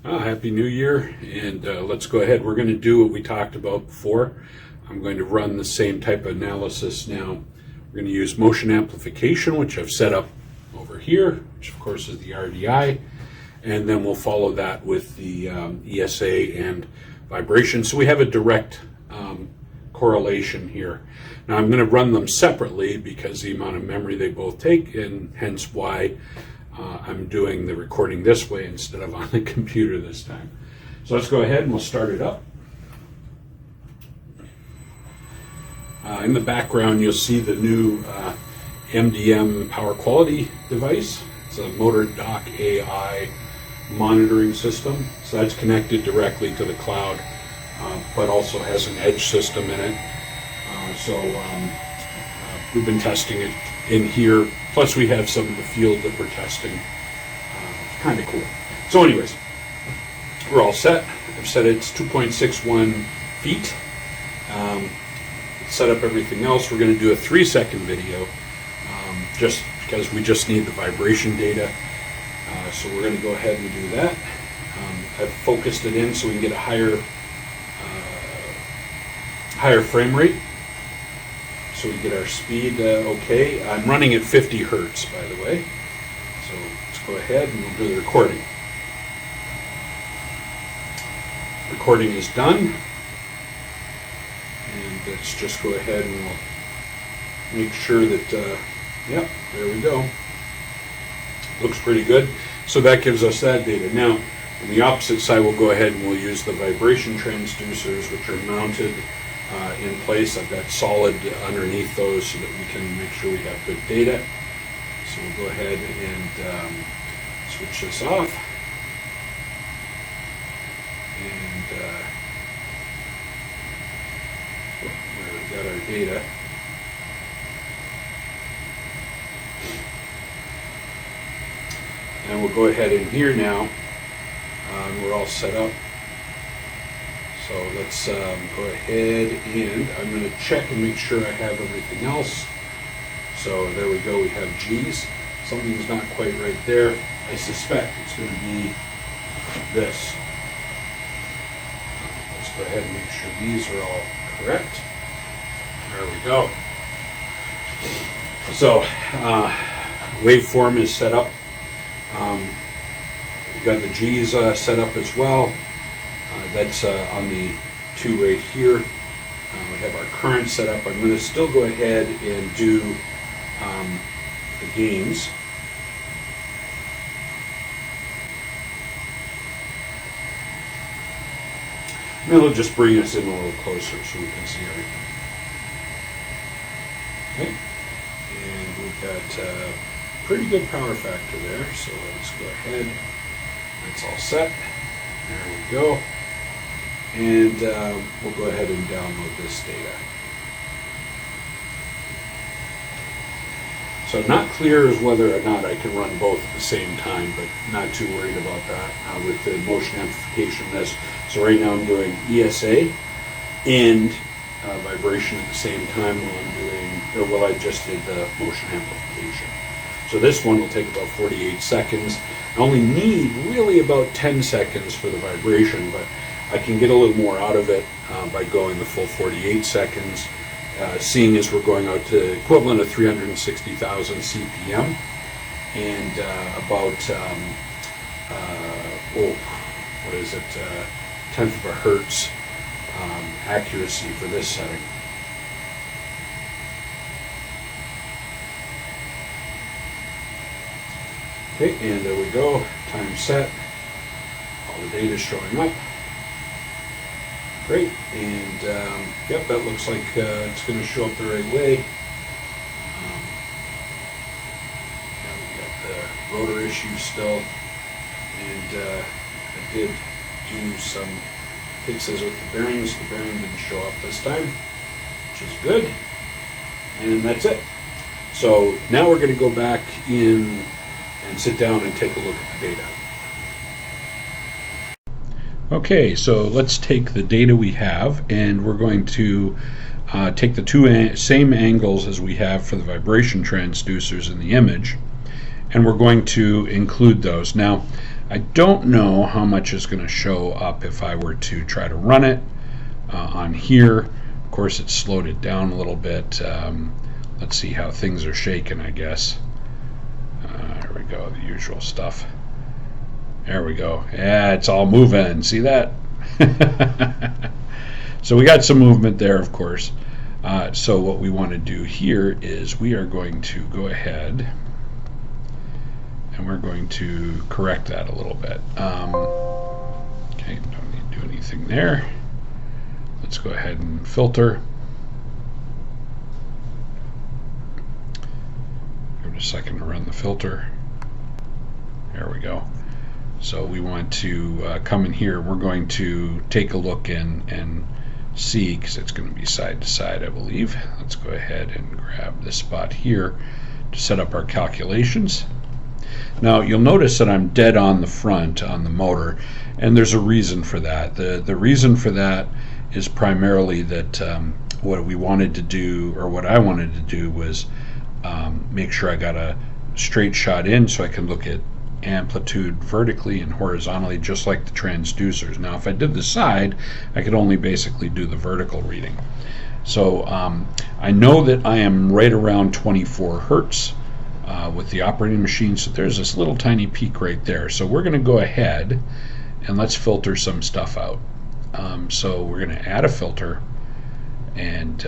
Happy New Year, and let's go ahead. We're going to do what we talked about before. I'm going to run the same type of analysis now. We're going to use motion amplification, which I've set up over here, which of course is the RDI, and then we'll follow that with the ESA and vibration. So we have a direct correlation here. Now I'm going to run them separately because the amount of memory they both take, and hence why I'm doing the recording this way instead of on the computer this time. So let's go ahead and we'll start it up. In the background you'll see the new MDM power quality device. It's a MotorDoc AI monitoring system. So that's connected directly to the cloud, but also has an edge system in it. We've been testing it in here. Plus we have some of the field that we're testing. Kind of cool. So anyways, we're all set. I've set it's 2.61 feet. Set up everything else. We're going to do a 3-second video just because we just need the vibration data. So we're going to go ahead and do that. I've focused it in so we can get a higher frame rate. So we get our speed okay. I'm running at 50 hertz, by the way. So let's go ahead and we'll do the recording. Recording is done. And let's just go ahead and we'll make sure that, yep, there we go. Looks pretty good. So that gives us that data. Now, on the opposite side, we'll go ahead and we'll use the vibration transducers, which are mounted in place. I've got solid underneath those so that we can make sure we have good data. So we'll go ahead and switch this off. And where we've got our data. And we'll go ahead in here now. We're all set up. So let's go ahead and I'm going to check and make sure I have everything else. So there we go, we have G's. Something's not quite right there. I suspect it's going to be this. Let's go ahead and make sure these are all correct. There we go. So waveform is set up. We've got the G's set up as well. That's on the 2 right here. We have our current set up. I'm going to still go ahead and do the gains. And it'll just bring us in a little closer so we can see everything. Okay. And we've got a pretty good power factor there. So let's go ahead. That's all set. There we go. And we'll go ahead and download this data. So not clear as whether or not I can run both at the same time, but not too worried about that with the motion amplification this. So right now I'm doing ESA and vibration at the same time while I just did the motion amplification. So this one will take about 48 seconds. I only need really about 10 seconds for the vibration, but I can get a little more out of it by going the full 48 seconds, seeing as we're going out to equivalent of 360,000 CPM and about, what is it, 10th of a hertz accuracy for this setting. Okay, and there we go, time set, all the data showing up. Great, and yep, that looks like it's going to show up the right way. Now we've got the rotor issue still, and I did do some fixes with the bearings. The bearing didn't show up this time, which is good, and that's it. So now we're going to go back in and sit down and take a look at the data. Okay, so let's take the data we have, and we're going to take the same angles as we have for the vibration transducers in the image, and we're going to include those. Now, I don't know how much is going to show up if I were to try to run it on here. Of course, it slowed it down a little bit. Let's see how things are shaking, I guess. Here we go, the usual stuff. There we go. Yeah, it's all moving. See that? So we got some movement there, of course. So what we want to do here is we are going to go ahead and we're going to correct that a little bit. Okay, don't need to do anything there. Let's go ahead and filter. Give it a second to run the filter. There we go. So we want to come in here. We're going to take a look and see, because it's going to be side to side, I believe. Let's go ahead and grab this spot here to set up our calculations. Now you'll notice that I'm dead on the front on the motor, and there's a reason for that. The reason for that is primarily that what we wanted to do, or what I wanted to do, was make sure I got a straight shot in so I can look at amplitude vertically and horizontally, just like the transducers. Now if I did the side, I could only basically do the vertical reading. So I know that I am right around 24 hertz with the operating machine, so there's this little tiny peak right there. So we're going to go ahead and let's filter some stuff out. So we're going to add a filter, and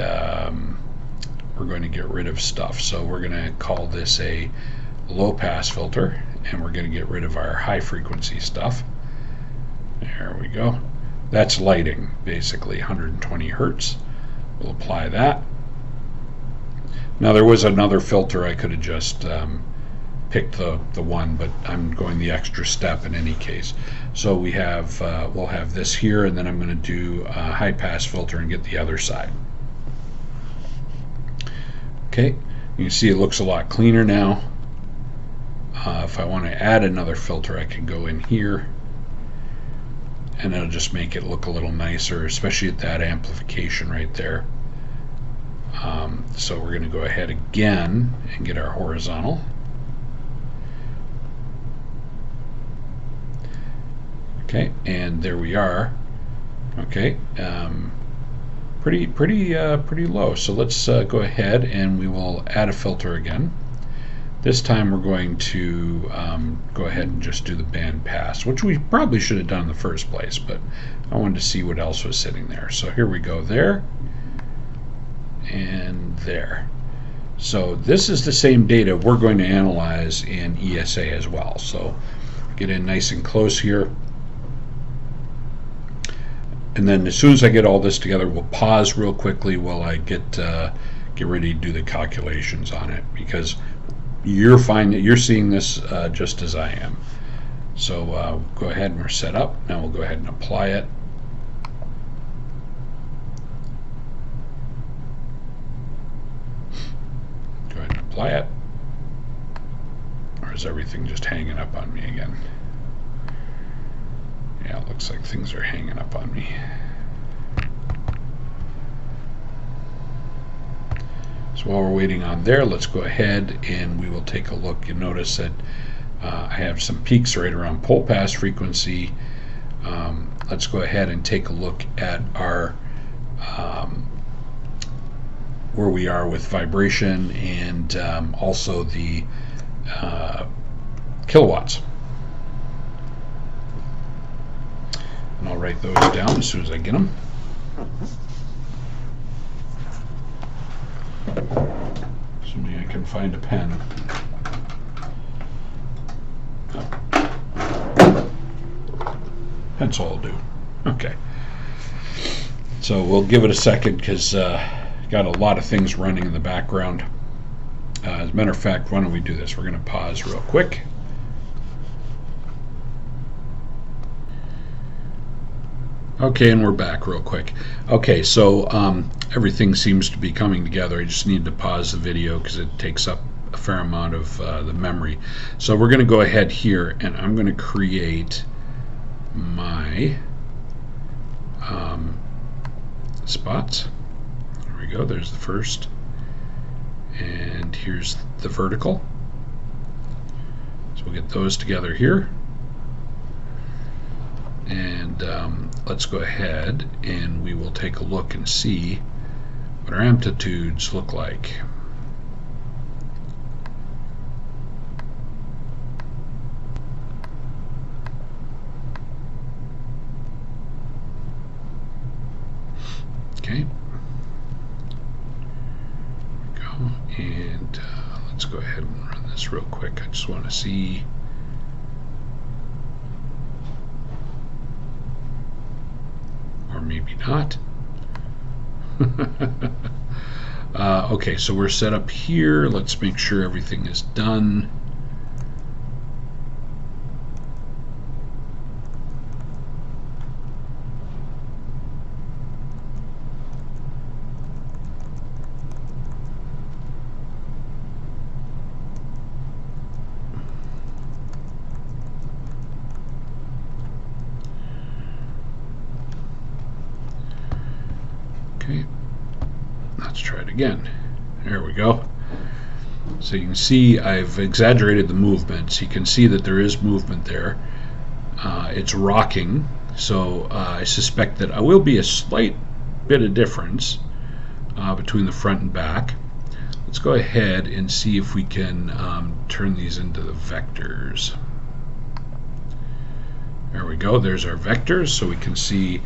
we're going to get rid of stuff. So we're going to call this a low pass filter, and we're going to get rid of our high frequency stuff. There we go. That's lighting, basically 120 hertz. We'll apply that. Now there was another filter I could have just picked the one, but I'm going the extra step in any case. So we have we'll have this here, and then I'm going to do a high pass filter and get the other side. Okay, you can see it looks a lot cleaner now. If I want to add another filter, I can go in here, and it'll just make it look a little nicer, especially at that amplification right there. So we're going to go ahead again and get our horizontal. Okay, and there we are. Okay, pretty low. So let's go ahead and we will add a filter again. This time we're going to go ahead and just do the band pass, which we probably should have done in the first place, but I wanted to see what else was sitting there. So here we go, there and there. So this is the same data we're going to analyze in ESA as well. So get in nice and close here. And then as soon as I get all this together, we'll pause real quickly while I get ready to do the calculations on it, because you're seeing this just as I am. So go ahead and we're set up. Now we'll go ahead and apply it. Go ahead and apply it. Or is everything just hanging up on me again? Yeah, it looks like things are hanging up on me. So while we're waiting on there, let's go ahead and we will take a look. You'll notice that I have some peaks right around pole pass frequency. Let's go ahead and take a look at our where we are with vibration and also the kilowatts. And I'll write those down as soon as I get them. Assuming I can find a pen. Pencil will do. Okay. So we'll give it a second, because got a lot of things running in the background. As a matter of fact, why don't we do this? We're going to pause real quick. Okay, and we're back real quick. Okay, so everything seems to be coming together. I just need to pause the video because it takes up a fair amount of the memory. So we're going to go ahead here, and I'm going to create my spots. There we go. There's the first. And here's the vertical. So we'll get those together here. And let's go ahead and we will take a look and see what our amplitudes look like. Okay. Go and let's go ahead and run this real quick. I just want to see. Or maybe not. Okay, so we're set up here. Let's make sure everything is done. Okay, let's try it again. There we go. So you can see I've exaggerated the movements. You can see that there is movement there. It's rocking, so I suspect that I will be a slight bit of difference between the front and back. Let's go ahead and see if we can turn these into the vectors. There we go. There's our vectors, so we can see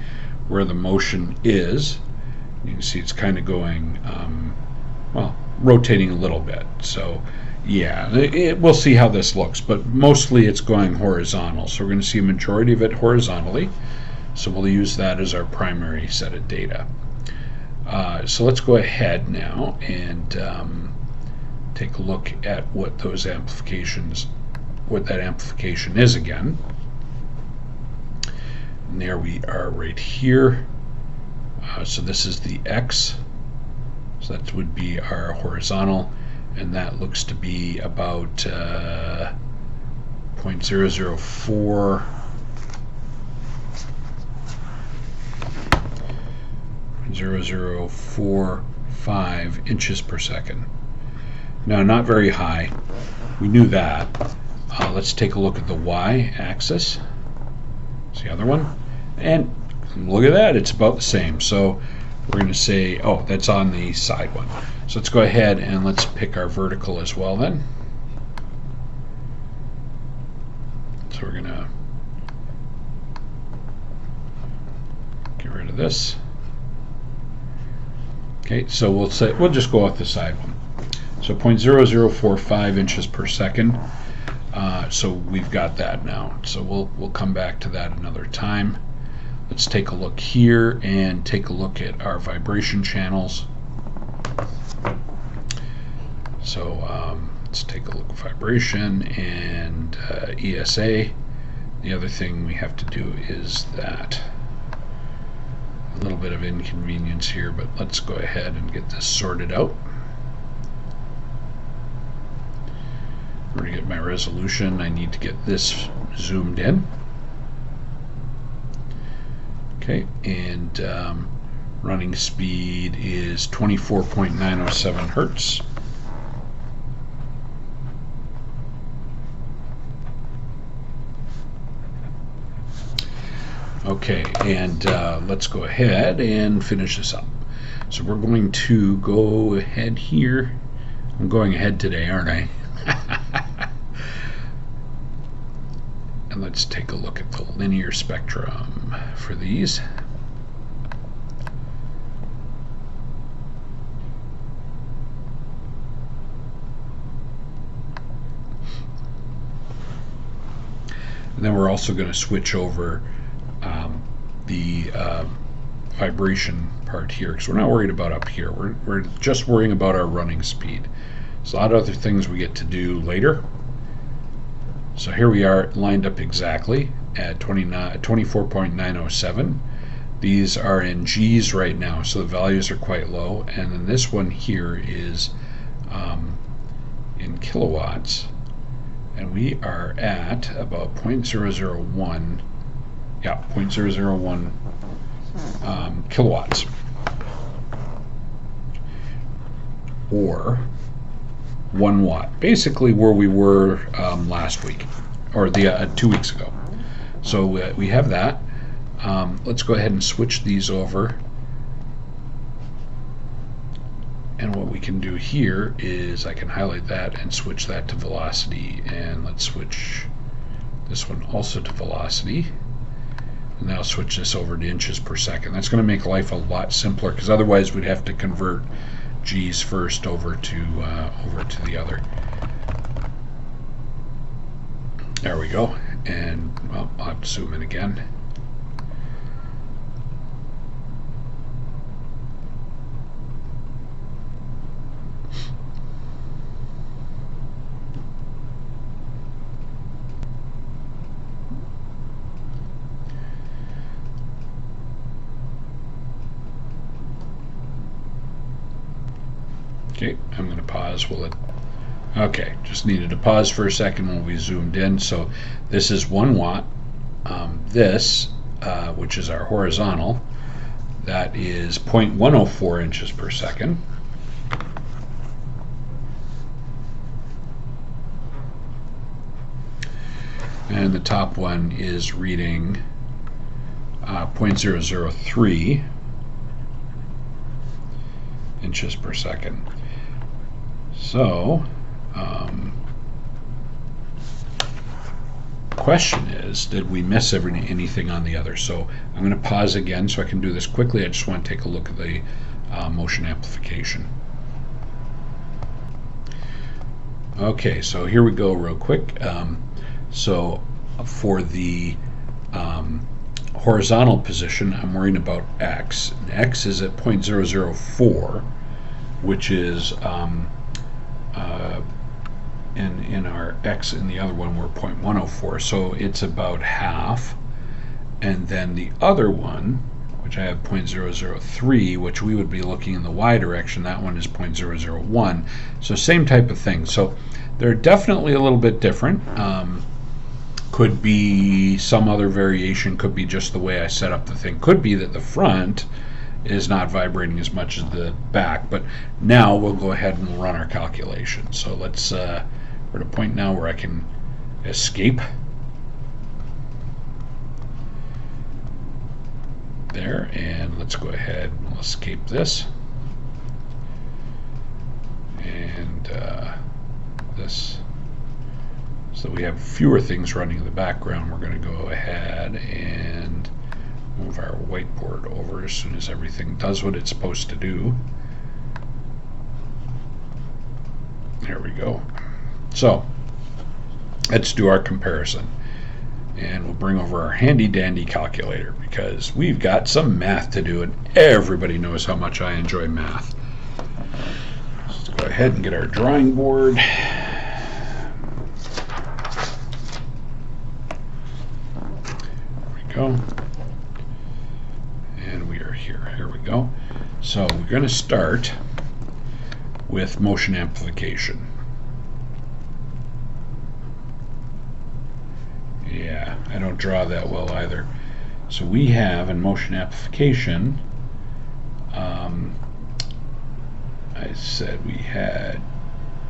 where the motion is. You can see it's kind of going, well, rotating a little bit. So, yeah, we'll see how this looks, but mostly it's going horizontal. So we're going to see a majority of it horizontally. So we'll use that as our primary set of data. So let's go ahead now and take a look at what those amplifications, what that amplification is again. And there we are right here. So this is the X, so that would be our horizontal, and that looks to be about 0.004 0.0045 inches per second. Now, not very high. We knew that. Let's take a look at the Y axis. It's the other one, and look at that, it's about the same. So we're going to say, oh, that's on the side one. So let's go ahead and let's pick our vertical as well then. So we're going to get rid of this. Okay, so we'll just go off the side one. So 0.0045 inches per second. So we've got that now. So we'll come back to that another time. Let's take a look here and take a look at our vibration channels. So let's take a look at vibration and ESA. The other thing we have to do is that. A little bit of inconvenience here, but let's go ahead and get this sorted out. I'm going to get my resolution. I need to get this zoomed in. Okay, and running speed is 24.907 hertz. Okay, and let's go ahead and finish this up. So we're going to go ahead here. I'm going ahead today, aren't I? And let's take a look at the linear spectrum for these. And then we're also going to switch over the vibration part here, because we're not worried about up here. We're just worrying about our running speed. There's a lot of other things we get to do later. So here we are lined up exactly at 24.907. These are in G's right now, so the values are quite low. And then this one here is in kilowatts. And we are at about 0.001, yeah, 0.001 kilowatts. Or 1 watt, basically where we were last week, or the 2 weeks ago. So we have that. Let's go ahead and switch these over. And what we can do here is I can highlight that and switch that to velocity. And let's switch this one also to velocity. And now switch this over to inches per second. That's going to make life a lot simpler, because otherwise we'd have to convert G's first over to the other. There we go. And well, I'll have to zoom in again. Okay, I'm going to pause. Okay, just needed to pause for a second when we zoomed in. So this is 1 watt. This, which is our horizontal, that is 0.104 inches per second. And the top one is reading 0.003 inches per second. So, question is, did we miss anything on the other? So I'm going to pause again so I can do this quickly. I just want to take a look at the motion amplification. Okay, so here we go real quick. So for the horizontal position, I'm worrying about X. And X is at 0.004, which is in our X in the other one we're 0.104, so it's about half. And then the other one, which I have 0.003, which we would be looking in the Y direction, that one is 0.001. So same type of thing. So they're definitely a little bit different. Could be some other variation, could be just the way I set up the thing, could be that the front is not vibrating as much as the back. But now we'll go ahead and we'll run our calculation. So let's we're at a point now where I can escape there, and let's go ahead and we'll escape this and this, so we have fewer things running in the background. We're going to go ahead and move our whiteboard over as soon as everything does what it's supposed to do. There we go. So let's do our comparison, and we'll bring over our handy dandy calculator because we've got some math to do, and everybody knows how much I enjoy math. Let's go ahead and get our drawing board. There we go. And we are here. Here we go. So we're going to start with motion amplification. Yeah, I don't draw that well either. So we have in motion amplification, I said we had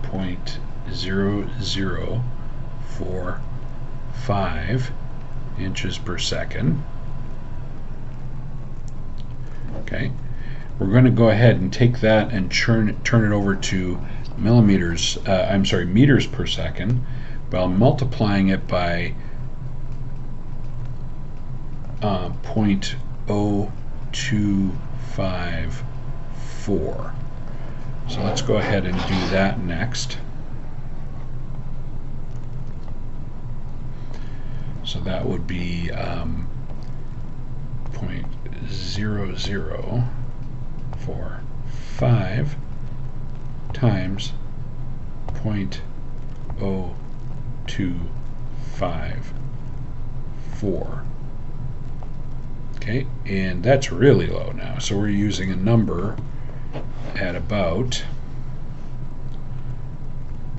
0.0045 inches per second. Okay, we're going to go ahead and take that and turn it over to meters per second, while multiplying it by 0.0254. So let's go ahead and do that next. So that would be 0.0045 times 0.0254. Okay, and that's really low now. So we're using a number at about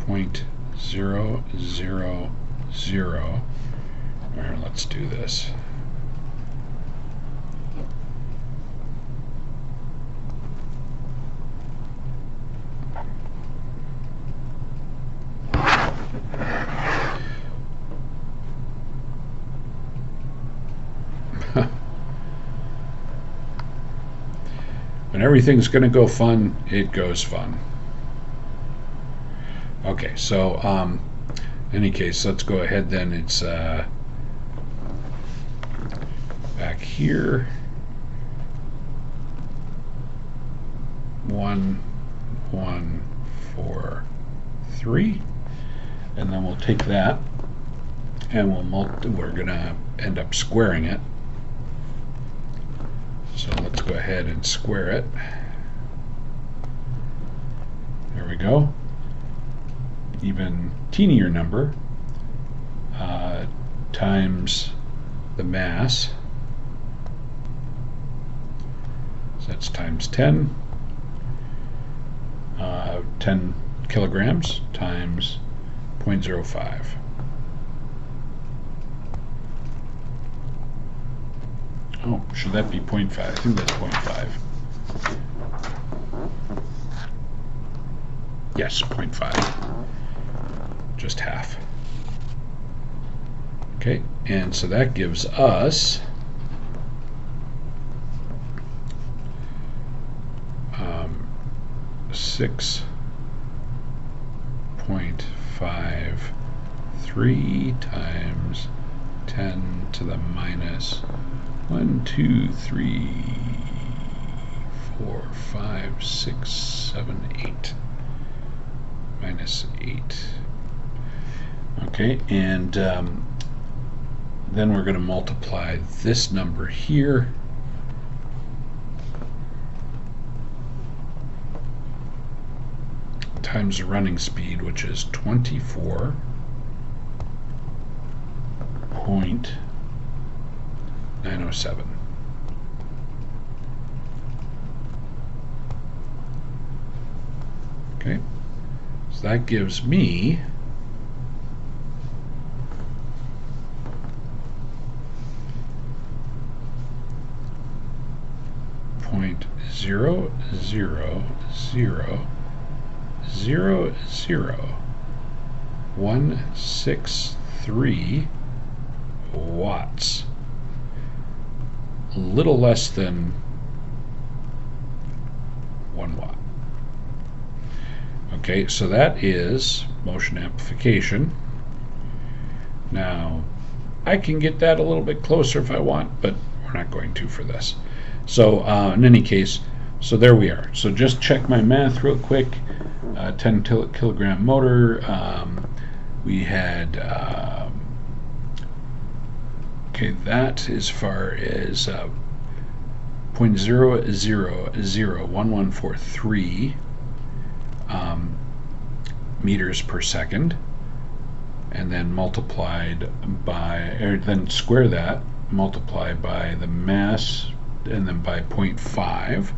0.000. Let's do this. When everything's going to go fun, it goes fun. Okay, so in any case, let's go ahead then. It's back here. 1, 1, 4, 3, and then we'll take that and we're gonna end up squaring it. So let's go ahead and square it. There we go. Even teenier number times the mass. So that's times 10. 10 kilograms times 0.05. Oh, should that be 0.5? I think that's 0.5. Yes, 0.5. Just half. Okay, and so that gives us 6.53 times 10 to the minus 1, 2, 3, 4, 5, 6, 7, 8. Minus 8. Okay, and then we're going to multiply this number here times the running speed, which is 24.907. Okay, so that gives me 0.0000163 watts. A little less than 1 watt. Okay, so that is motion amplification. Now, I can get that a little bit closer if I want, but we're not going to for this. So in any case, so there we are. So just check my math real quick. 10 kilogram motor. We had, okay, that as far as 0.0001143 meters per second, and then multiplied by, or then square that, multiply by the mass, and then by 0.5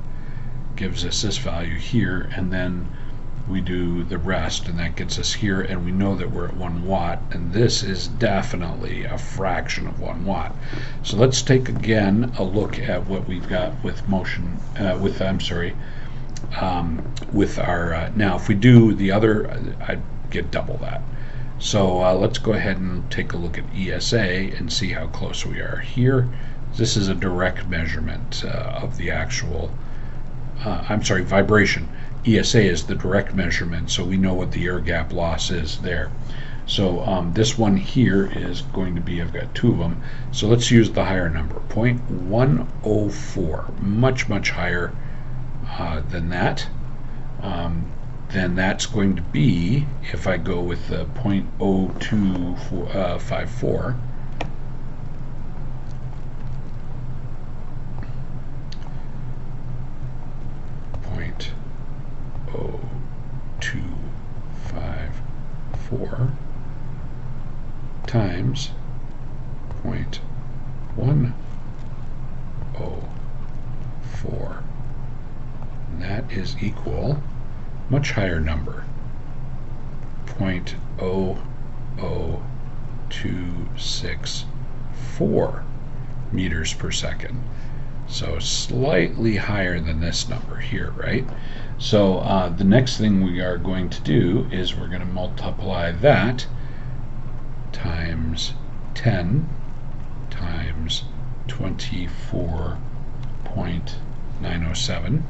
gives us this value here, and then we do the rest, and that gets us here, and we know that we're at 1 watt, and this is definitely a fraction of 1 watt. So let's take again a look at what we've got with motion, with our, now if we do the other, I'd get double that. So let's go ahead and take a look at ESA and see how close we are here. This is a direct measurement of the actual, vibration. ESA is the direct measurement, so we know what the air gap loss is there. So this one here is going to be, I've got 2 of them, so let's use the higher number, 0.104, much higher than that. Then that's going to be, if I go with the 0.0254, times 0.104, and that is equal, much higher number, 0.00264 meters per second. So slightly higher than this number here, right? So the next thing we are going to do is we're going to multiply that times 10 times 24.907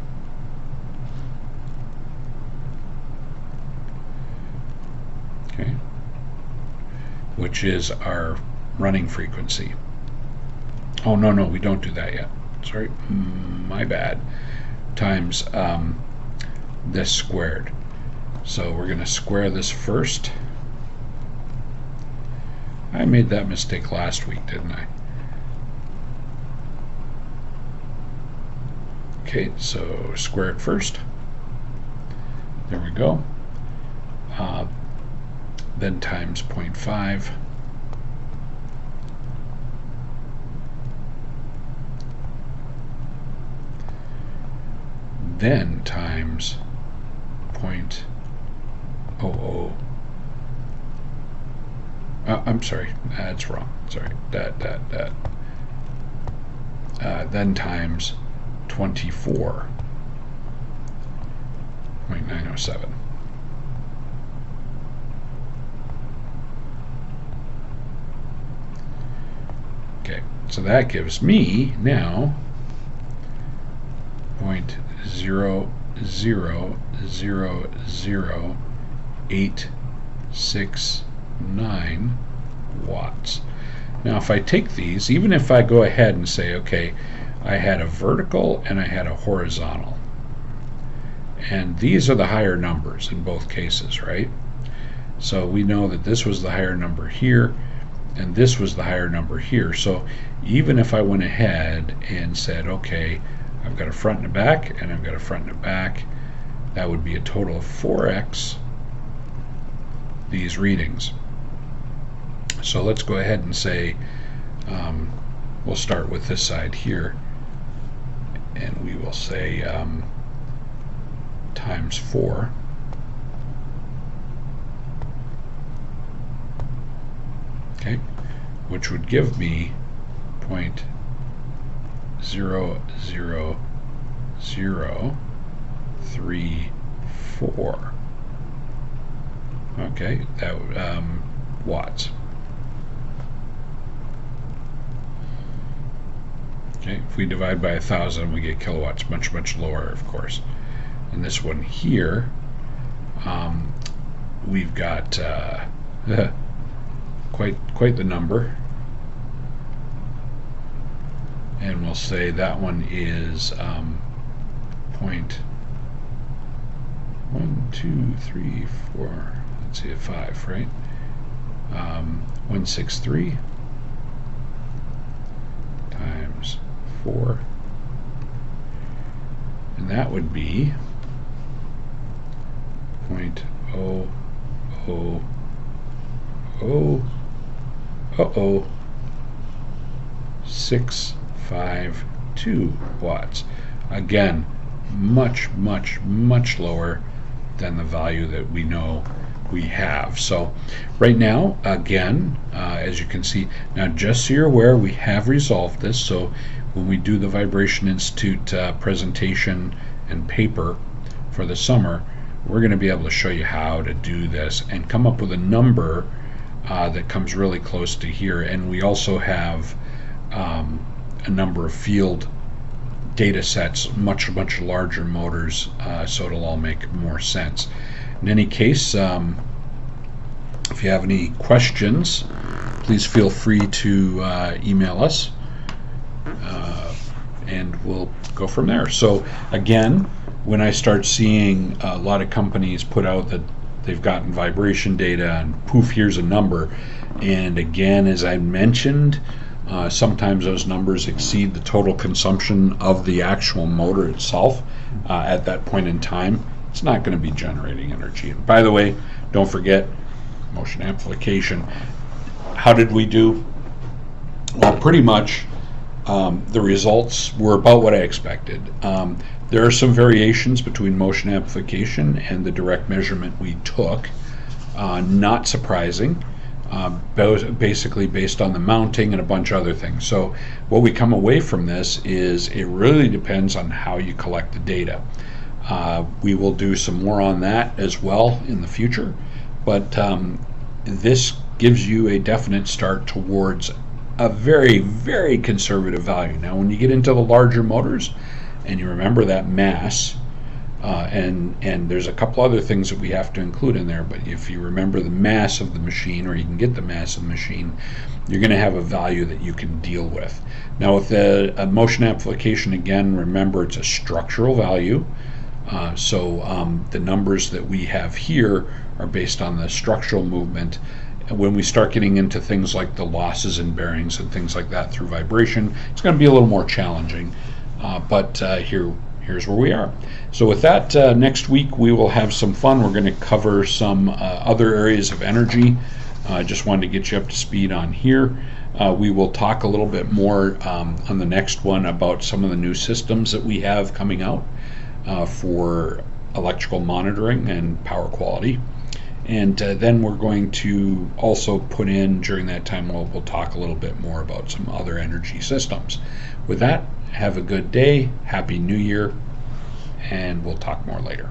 okay, which is our running frequency. Oh, no, we don't do that yet. Sorry, my bad. Times this squared. So we're going to square this first. I made that mistake last week, didn't I? Okay, so square it first. There we go. Then times 0.5. Then times 0.00. I'm sorry, that's wrong. Sorry, then times 24.907. Okay, so that gives me now 0.000869 watts. Now if I take these, even if I go ahead and say, okay, I had a vertical and I had a horizontal, and these are the higher numbers in both cases, right? So we know that this was the higher number here and this was the higher number here. So even if I went ahead and said, okay, I've got a front and a back and I've got a front and a back, that would be a total of 4x these readings. So let's go ahead and say, we'll start with this side here, and we will say times 4. Okay, which would give me 0.00034. Okay, that watts. Okay, if we divide by 1,000, we get kilowatts, much, much lower, of course. And this one here, we've got quite the number. And we'll say that one is 0.1234. Let's see, 5, right? 163 times 4, and that would be 0.0000652 watts. Again, much lower than the value that we know we have. So right now, again, as you can see, now just so you're aware, we have resolved this. So when we do the Vibration Institute presentation and paper for the summer, we're going to be able to show you how to do this and come up with a number that comes really close to here. And we also have a number of field data sets, much larger motors, so it'll all make more sense. In any case, if you have any questions, please feel free to email us, and we'll go from there. So again, when I start seeing a lot of companies put out that they've gotten vibration data and poof, here's a number, and again, as I mentioned, sometimes those numbers exceed the total consumption of the actual motor itself at that point in time. It's not going to be generating energy. And by the way, don't forget motion amplification. How did we do? Well, pretty much the results were about what I expected. There are some variations between motion amplification and the direct measurement we took. Not surprising. Basically based on the mounting and a bunch of other things. So what we come away from this is it really depends on how you collect the data. We will do some more on that as well in the future, but this gives you a definite start towards a very conservative value. Now when you get into the larger motors and you remember that mass, And there's a couple other things that we have to include in there, but if you remember the mass of the machine, or you can get the mass of the machine, you're going to have a value that you can deal with. Now with a motion amplification, again, remember it's a structural value. So the numbers that we have here are based on the structural movement. When we start getting into things like the losses in bearings and things like that through vibration, it's going to be a little more challenging. But here's where we are. So with that, next week we will have some fun. We're going to cover some other areas of energy. I just wanted to get you up to speed on here. We will talk a little bit more on the next one about some of the new systems that we have coming out for electrical monitoring and power quality. And then we're going to also put in, during that time, we'll talk a little bit more about some other energy systems. With that, have a good day, Happy New Year, and we'll talk more later.